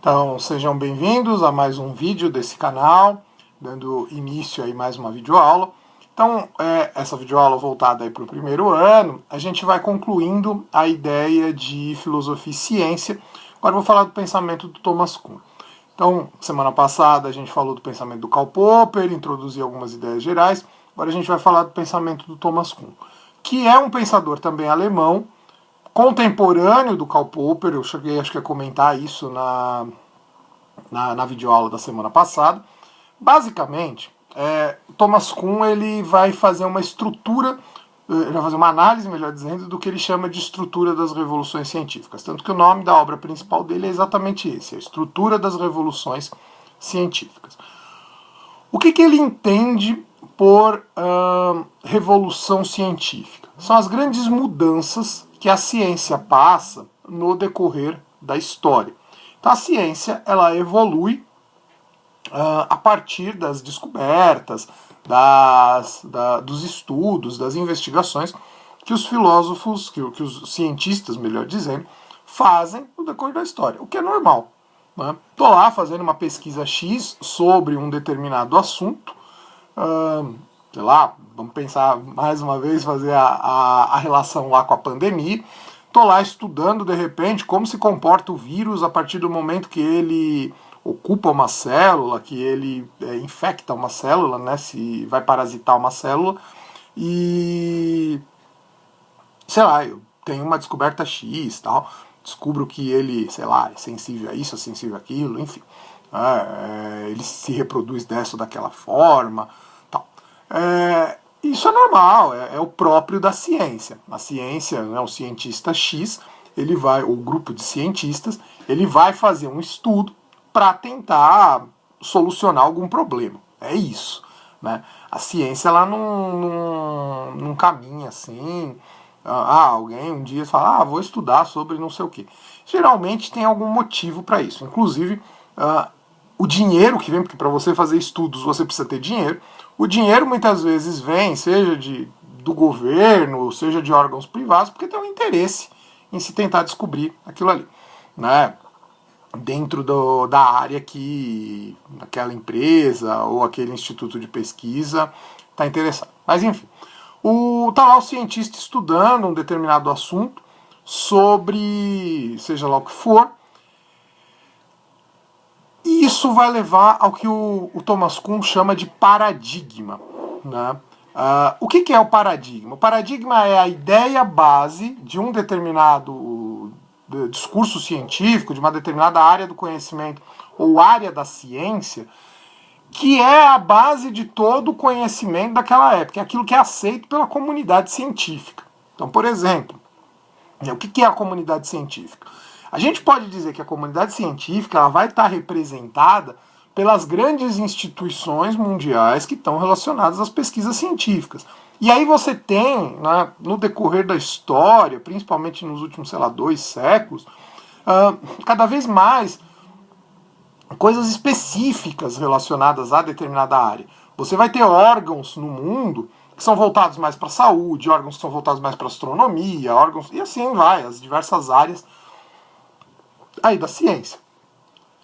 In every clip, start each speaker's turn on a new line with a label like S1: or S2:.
S1: Então, sejam bem-vindos a mais um vídeo desse canal, dando início aí mais uma videoaula. Então, essa videoaula voltada aí para o primeiro ano, a gente vai concluindo a ideia de filosofia e ciência. Agora eu vou falar do pensamento do Thomas Kuhn. Então, semana passada a gente falou do pensamento do Karl Popper, introduziu algumas ideias gerais. Agora a gente vai falar do pensamento do Thomas Kuhn, que é um pensador também alemão, contemporâneo do Karl Popper. Eu cheguei, acho que, a comentar isso na videoaula da semana passada. Basicamente, Thomas Kuhn ele vai fazer uma estrutura, ele vai fazer uma análise, melhor dizendo, do que ele chama de estrutura das revoluções científicas. Tanto que o nome da obra principal dele é exatamente esse, a estrutura das revoluções científicas. O que ele entende por revolução científica? São as grandes mudanças que a ciência passa no decorrer da história. Então a ciência ela evolui a partir das descobertas, dos estudos, das investigações que os filósofos, que os cientistas, melhor dizendo, fazem no decorrer da história, o que é normal. Estou lá fazendo uma pesquisa X sobre um determinado assunto, sei lá, vamos pensar mais uma vez, fazer a relação lá com a pandemia. Estou lá estudando, de repente, como se comporta o vírus a partir do momento que ele ocupa uma célula, que ele infecta uma célula, né, se vai parasitar uma célula, e, sei lá, eu tenho uma descoberta X, tal, descubro que ele, sei lá, é sensível a isso, é sensível àquilo, enfim, ele se reproduz dessa ou daquela forma, tal. Isso é normal, é o próprio da ciência. A ciência, né, o cientista X, ele vai, ou o grupo de cientistas, ele vai fazer um estudo para tentar solucionar algum problema. É isso. Né? A ciência ela não caminha assim. Alguém um dia fala, vou estudar sobre não sei o quê. Geralmente tem algum motivo para isso. Inclusive, o dinheiro que vem, porque para você fazer estudos você precisa ter dinheiro. O dinheiro muitas vezes vem, seja do governo, seja de órgãos privados, porque tem um interesse em se tentar descobrir aquilo ali, né? Dentro da área que aquela empresa ou aquele instituto de pesquisa está interessado. Mas enfim, tá lá o cientista estudando um determinado assunto sobre, seja lá o que for, e isso vai levar ao que o Thomas Kuhn chama de paradigma. Né? O que é o paradigma? O paradigma é a ideia base de um determinado discurso científico, de uma determinada área do conhecimento ou área da ciência, que é a base de todo o conhecimento daquela época, é aquilo que é aceito pela comunidade científica. Então, por exemplo, o que é a comunidade científica? A gente pode dizer que a comunidade científica ela vai estar representada pelas grandes instituições mundiais que estão relacionadas às pesquisas científicas. E aí você tem, né, no decorrer da história, principalmente nos últimos, 2 séculos, cada vez mais coisas específicas relacionadas a determinada área. Você vai ter órgãos no mundo que são voltados mais para a saúde, órgãos que são voltados mais para a astronomia, órgãos, e assim vai, as diversas áreas aí da ciência.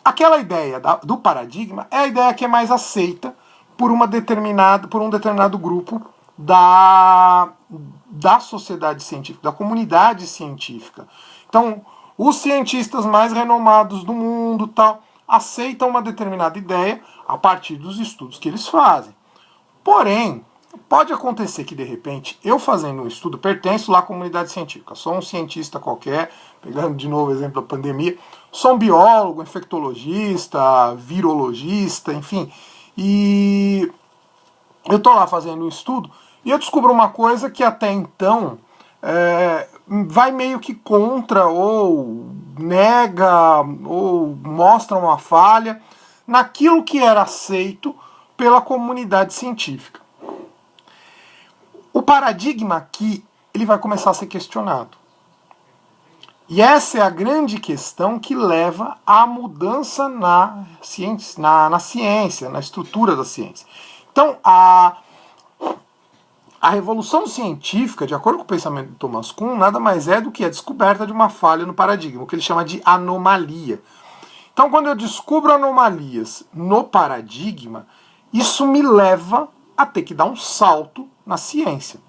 S1: Aquela ideia do paradigma é a ideia que é mais aceita por um determinado grupo da sociedade científica, da comunidade científica. Então, os cientistas mais renomados do mundo tal aceitam uma determinada ideia a partir dos estudos que eles fazem. Porém, pode acontecer que, de repente, eu fazendo um estudo, pertenço lá à comunidade científica, sou um cientista qualquer, pegando de novo o exemplo da pandemia, sou um biólogo, infectologista, virologista, enfim, e eu estou lá fazendo um estudo e eu descubro uma coisa que até então vai meio que contra, ou nega, ou mostra uma falha naquilo que era aceito pela comunidade científica. O paradigma aqui ele vai começar a ser questionado. E essa é a grande questão que leva à mudança na ciência, na estrutura da ciência. Então, a revolução científica, de acordo com o pensamento de Thomas Kuhn, nada mais é do que a descoberta de uma falha no paradigma, o que ele chama de anomalia. Então, quando eu descubro anomalias no paradigma, isso me leva a ter que dar um salto na ciência.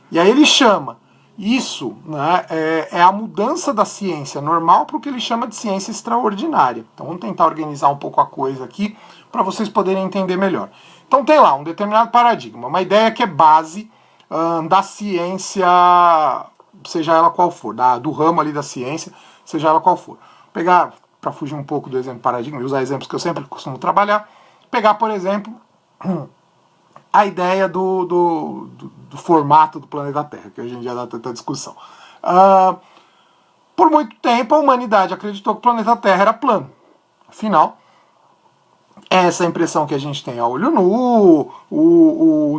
S1: E aí ele chama isso, né, é a mudança da ciência normal para o que ele chama de ciência extraordinária. Então vamos tentar organizar um pouco a coisa aqui para vocês poderem entender melhor. Então tem lá um determinado paradigma, uma ideia que é base da ciência, seja ela qual for, do ramo ali da ciência, seja ela qual for. Vou pegar, para fugir um pouco do exemplo paradigma e usar exemplos que eu sempre costumo trabalhar, pegar, por exemplo, a ideia do formato do planeta Terra, que hoje em dia dá tanta discussão. Por muito tempo, a humanidade acreditou que o planeta Terra era plano. Afinal, essa é a impressão que a gente tem a olho nu,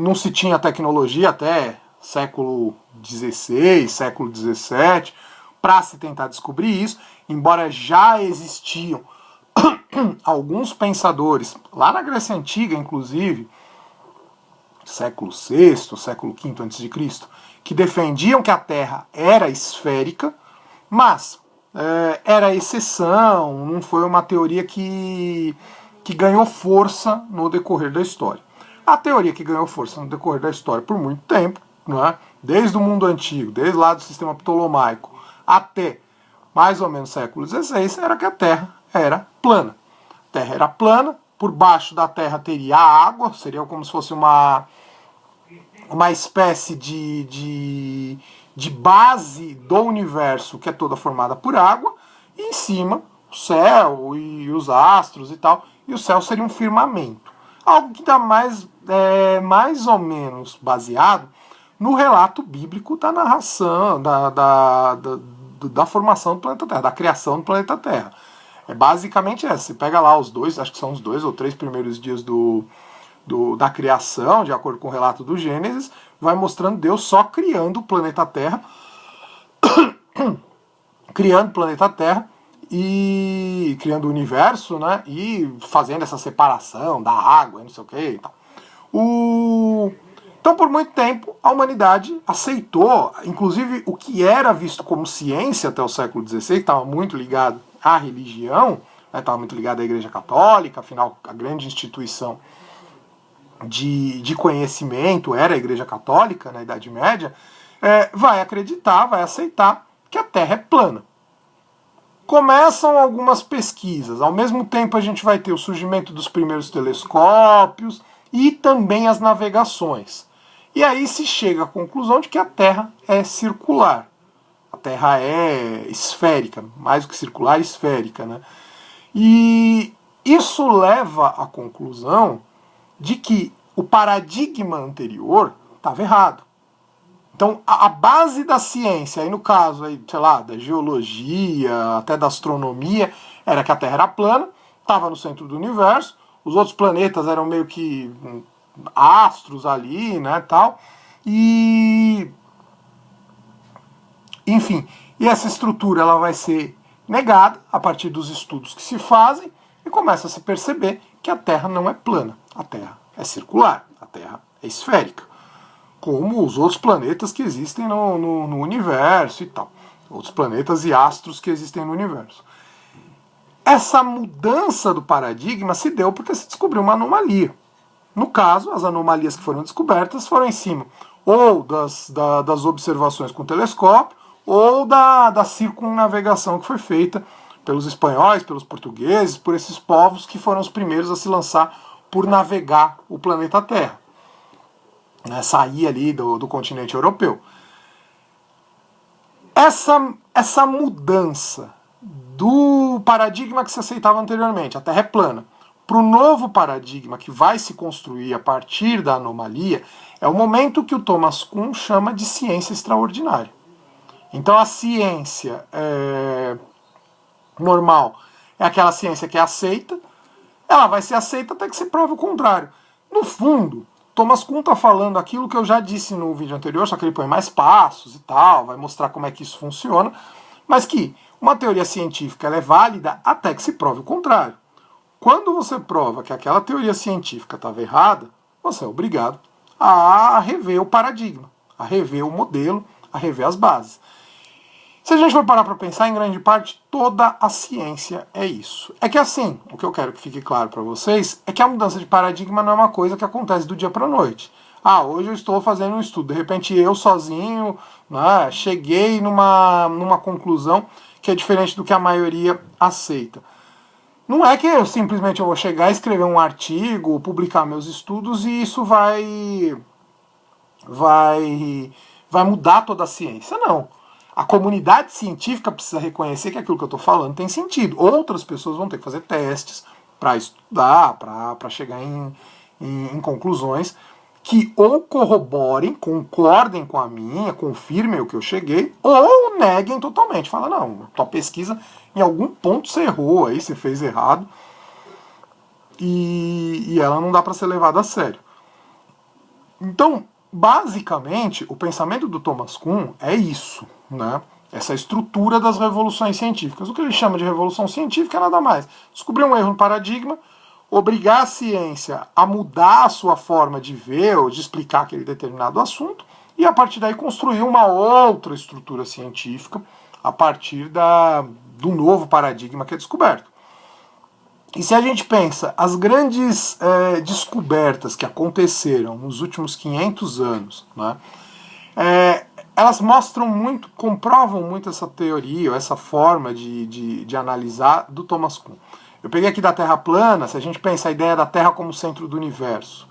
S1: não se tinha tecnologia até século XVI, século XVII, para se tentar descobrir isso, embora já existiam alguns pensadores, lá na Grécia Antiga, inclusive, século VI, século V a.C., que defendiam que a Terra era esférica, mas era exceção, não foi uma teoria que ganhou força no decorrer da história. A teoria que ganhou força no decorrer da história por muito tempo, né, desde o mundo antigo, desde lá do sistema ptolomaico até mais ou menos século XVI, era que a Terra era plana. A Terra era plana, por baixo da Terra teria água, seria como se fosse uma espécie de base do universo que é toda formada por água, e em cima o céu e os astros e tal, e o céu seria um firmamento. Algo que está mais ou menos baseado no relato bíblico da narração, da formação do planeta Terra, da criação do planeta Terra. É basicamente essa. Você pega lá os dois, acho que são os 2 ou 3 primeiros dias da criação, de acordo com o relato do Gênesis, vai mostrando Deus só criando o planeta Terra, criando o planeta Terra e criando o universo, né? E fazendo essa separação da água, não sei o que e tal. Então, por muito tempo, a humanidade aceitou, inclusive o que era visto como ciência até o século XVI, que estava muito ligado à religião, estava muito ligado à Igreja Católica, afinal, a grande instituição de conhecimento era a Igreja Católica na Idade Média, vai acreditar, vai aceitar que a Terra é plana. Começam algumas pesquisas, ao mesmo tempo a gente vai ter o surgimento dos primeiros telescópios e também as navegações. E aí se chega à conclusão de que a Terra é circular. A Terra é esférica, mais do que circular, esférica, né? E isso leva à conclusão de que o paradigma anterior estava errado. Então, a base da ciência, aí no caso, aí, sei lá, da geologia, até da astronomia, era que a Terra era plana, estava no centro do universo, os outros planetas eram meio que astros ali, né, tal, e enfim, e essa estrutura ela vai ser negada a partir dos estudos que se fazem e começa a se perceber que a Terra não é plana, a Terra é circular, a Terra é esférica, como os outros planetas que existem no universo e tal, outros planetas e astros que existem no universo. Essa mudança do paradigma se deu porque se descobriu uma anomalia. No caso, as anomalias que foram descobertas foram em cima ou das observações com telescópio ou da circunnavegação que foi feita pelos espanhóis, pelos portugueses, por esses povos que foram os primeiros a se lançar por navegar o planeta Terra, né, sair ali do continente europeu. Essa mudança do paradigma que se aceitava anteriormente, a Terra é plana, para o novo paradigma que vai se construir a partir da anomalia, é o momento que o Thomas Kuhn chama de ciência extraordinária. Então a ciência normal é aquela ciência que é aceita, ela vai ser aceita até que se prove o contrário. No fundo, Thomas Kuhn está falando aquilo que eu já disse no vídeo anterior, só que ele põe mais passos e tal, vai mostrar como é que isso funciona, mas que uma teoria científica ela é válida até que se prove o contrário. Quando você prova que aquela teoria científica estava errada, você é obrigado a rever o paradigma, a rever o modelo, a rever as bases. Se a gente for parar para pensar, em grande parte, toda a ciência é isso. É que assim, o que eu quero que fique claro para vocês é que a mudança de paradigma não é uma coisa que acontece do dia para a noite. Ah, hoje eu estou fazendo um estudo, de repente eu sozinho, né, cheguei numa conclusão que é diferente do que a maioria aceita. Não é que eu simplesmente vou chegar, escrever um artigo, publicar meus estudos e isso vai mudar toda a ciência, não. A comunidade científica precisa reconhecer que aquilo que eu estou falando tem sentido. Outras pessoas vão ter que fazer testes para estudar, para chegar em conclusões que ou corroborem, concordem com a minha, confirmem o que eu cheguei, ou neguem totalmente. Fala, não, tua pesquisa em algum ponto você errou aí, você fez errado, e ela não dá para ser levada a sério. Então, basicamente, o pensamento do Thomas Kuhn é isso, né? Essa estrutura das revoluções científicas. O que ele chama de revolução científica é nada mais. Descobrir um erro no paradigma, obrigar a ciência a mudar a sua forma de ver ou de explicar aquele determinado assunto, e a partir daí construir uma outra estrutura científica a partir do novo paradigma que é descoberto. E se a gente pensa, as grandes descobertas que aconteceram nos últimos 500 anos, né, elas mostram muito, comprovam muito essa teoria, ou essa forma de analisar do Thomas Kuhn. Eu peguei aqui da Terra plana, se a gente pensa a ideia da Terra como centro do universo.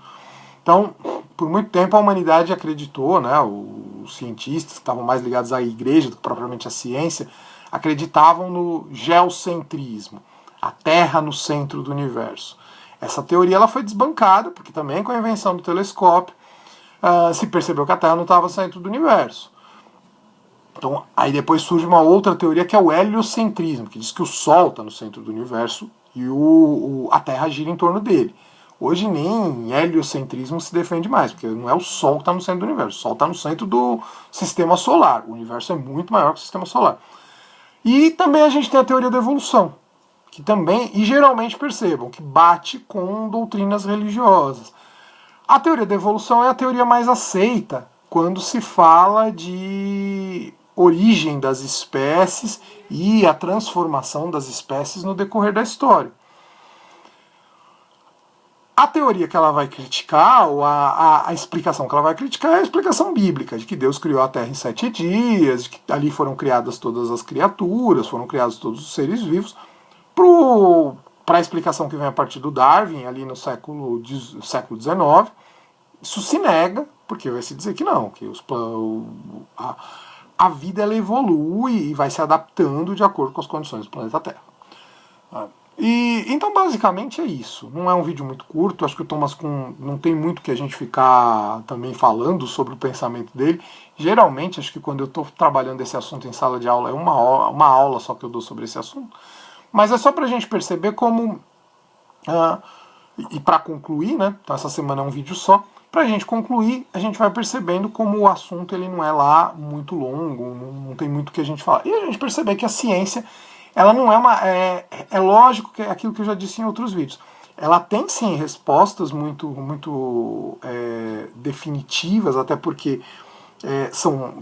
S1: Então, por muito tempo a humanidade acreditou, né, os cientistas que estavam mais ligados à igreja do que propriamente à ciência, acreditavam no geocentrismo, a Terra no centro do universo. Essa teoria ela foi desbancada, porque também com a invenção do telescópio se percebeu que a Terra não estava no centro do universo. Então, aí depois surge uma outra teoria que é o heliocentrismo, que diz que o Sol está no centro do universo e a Terra gira em torno dele. Hoje nem heliocentrismo se defende mais, porque não é o Sol que está no centro do universo, o Sol está no centro do sistema solar. O universo é muito maior que o sistema solar. E também a gente tem a teoria da evolução, que também, e geralmente percebam, que bate com doutrinas religiosas. A teoria da evolução é a teoria mais aceita quando se fala de origem das espécies e a transformação das espécies no decorrer da história. A teoria que ela vai criticar, ou a explicação que ela vai criticar é a explicação bíblica, de que Deus criou a Terra em 7 dias, de que ali foram criadas todas as criaturas, foram criados todos os seres vivos, para a explicação que vem a partir do Darwin, ali no século XIX, isso se nega, porque vai se dizer que não, que a vida ela evolui e vai se adaptando de acordo com as condições do planeta Terra. Então basicamente é isso. Não é um vídeo muito curto, acho que o Thomas Kuhn não tem muito que a gente ficar também falando sobre o pensamento dele. Geralmente, acho que quando eu estou trabalhando esse assunto em sala de aula, é uma aula só que eu dou sobre esse assunto. Mas é só para a gente perceber como, e para concluir, né, então essa semana é um vídeo só, para a gente concluir, a gente vai percebendo como o assunto ele não é lá muito longo, não tem muito o que a gente falar. E a gente perceber que a ciência, ela não é é lógico que é aquilo que eu já disse em outros vídeos. Ela tem sim respostas muito definitivas, até porque são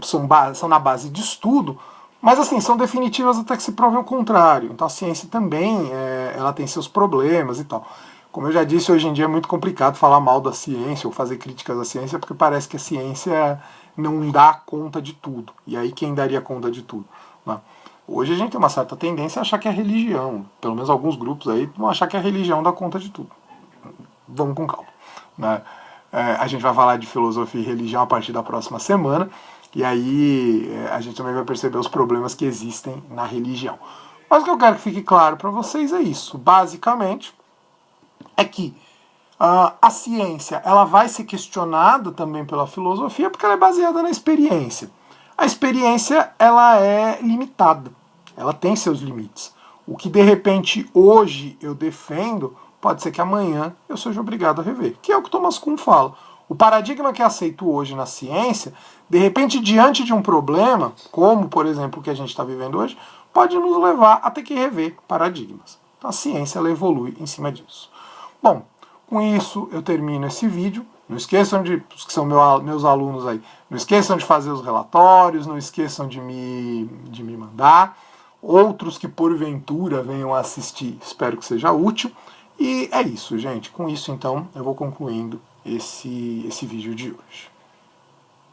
S1: na base de estudo, mas assim, são definitivas até que se prove o contrário. Então a ciência também ela tem seus problemas e tal. Como eu já disse, hoje em dia é muito complicado falar mal da ciência ou fazer críticas à ciência, porque parece que a ciência não dá conta de tudo. E aí quem daria conta de tudo? Né? Hoje a gente tem uma certa tendência a achar que é religião. Pelo menos alguns grupos aí vão achar que a religião dá conta de tudo. Vamos com calma. Né? A gente vai falar de filosofia e religião a partir da próxima semana. E aí a gente também vai perceber os problemas que existem na religião. Mas o que eu quero que fique claro para vocês é isso. Basicamente, é que a ciência ela vai ser questionada também pela filosofia porque ela é baseada na experiência. A experiência ela é limitada, ela tem seus limites. O que de repente hoje eu defendo, pode ser que amanhã eu seja obrigado a rever, que é o que Thomas Kuhn fala. O paradigma que é aceito hoje na ciência, de repente diante de um problema, como por exemplo o que a gente está vivendo hoje, pode nos levar a ter que rever paradigmas. Então a ciência ela evolui em cima disso. Bom, com isso eu termino esse vídeo, Não esqueçam os que são meus alunos aí, não esqueçam de fazer os relatórios, não esqueçam de me mandar. Outros que porventura venham assistir, espero que seja útil. E é isso, gente. Com isso, então, eu vou concluindo esse vídeo de hoje.